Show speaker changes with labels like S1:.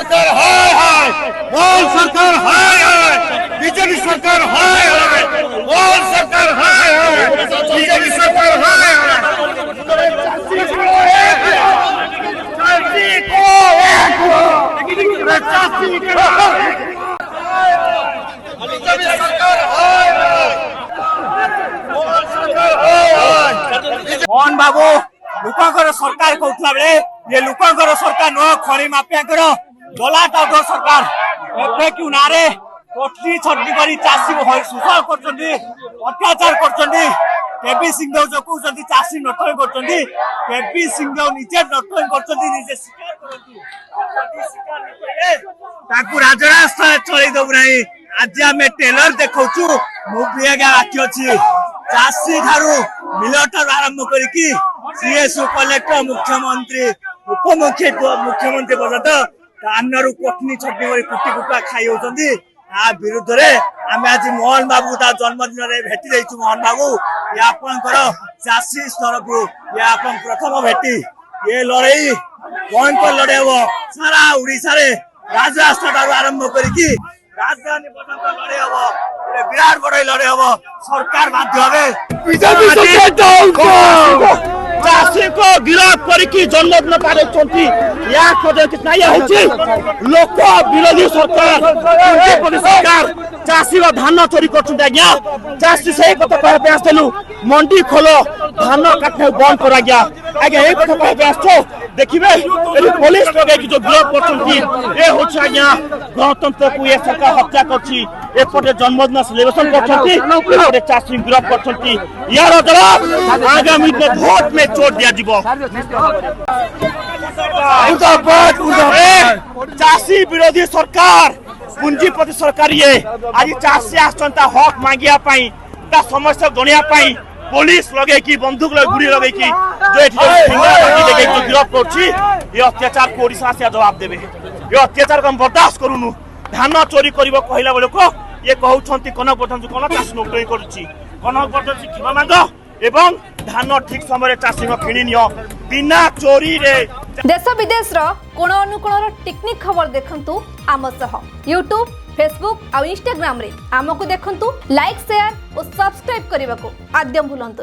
S1: सरकार हाय हाय मोदी सरकार हाय हाय बीजेपी सरकार हाय हाय मोदी सरकार हाय हाय बीजेपी सरकार हाय हाय चाची को एक चाची को बीजेपी सरकार हाय हाय मोदी सरकार हाय हाय
S2: मोहन बाबू लुकंकर सरकार कहूला बेले ये लुकंकर सरकार न खरी माफिया दला टाउट सरकार एफे क्यों नारे कोठी छटनी करी चाषी शोषण करछंती अत्याचार करछंती केपी सिंहदेव जो कहउछंती चाषी नटई करछंती केपी सिंहदेव निजे नटई करछंती निजे स्वीकार करछंती स्वीकार नि कइले ताकू राजरास्ता चलै दउ नाही आज आमे टेलर देखौछु मूवी आगे बाकी अछि चाषी थारू मिलटर आरंभ करिकी सीएसओ कलेक्टर मुख्यमंत्री मुख्यमंत्री पर्यंत कानरू कोठनी छटनी करी कुटी कुटा खाई होचंती आ विरुद्ध रे आमे आज मोहन बाबू ता जन्मदिन रे भेटी दैछु मोहन बाबू या आपनकर चाषी तरफ या आपन प्रथम भेटी ये लड़ाई कोन को लड़ेबो सारा ओडिसा रे राजरास्ता आरंभ करिकी राजधानी पर्यंत लड़े हबो विराट बड़ लड़े हबो सरकार बाध्य होबे बीजेपी सरकार चाषी को गिरफ्त करके जन्मदिन पारछंती या खोजे कितना या होची लोक विरोधी सरकार सरकार चाषी रो धान चोरी करछंती आज्ञा चाषी सही कथा कहबे पे आस्तलु मंडी खोलो धान काटने बंद कर आज्ञा आगे ए कथा कहबे पे आस्तो देखिबे ए पुलिस लगे कि जो गिरफ्त करछंती ए होची आज्ञा गणतंत्र को ये सरकार हत्या करछि एपटे जन्मदिन सेलिब्रेशन करछंती एपटे चाषी गिरफ्त करछंती यार जवाब आगामी वोट में चोट दिया जीवो चाषी विरोधी सरकार पूंजीपति सरकार ये आज चाषी आसचंता हक मांगिया पाई ता समस्या गणिया पाई पुलिस लगे कि बंदूक लगे गुड़ी लगे कि जो गिरफ्त करछि ये अत्याचार को ओडिशा से जवाब देबे ये अत्याचार को हम बर्दाश्त करूनु धान चोरी करिवो कहला बेले को ये कहउछंती कनक बटन कोन चाष नोटई करछि कनक बटन क्षमा मांग एवं धान ठीक समय चाषी किणी नियो बिना चोरी रे
S3: देश विदेश रो कोण अनुकोण टेक्निक खबर देखंतु आम सह यूट्यूब फेसबुक और इंस्टाग्राम रे आमको देखंतु लाइक शेयर और सब्सक्राइब करने को आद्यम भूलंतु।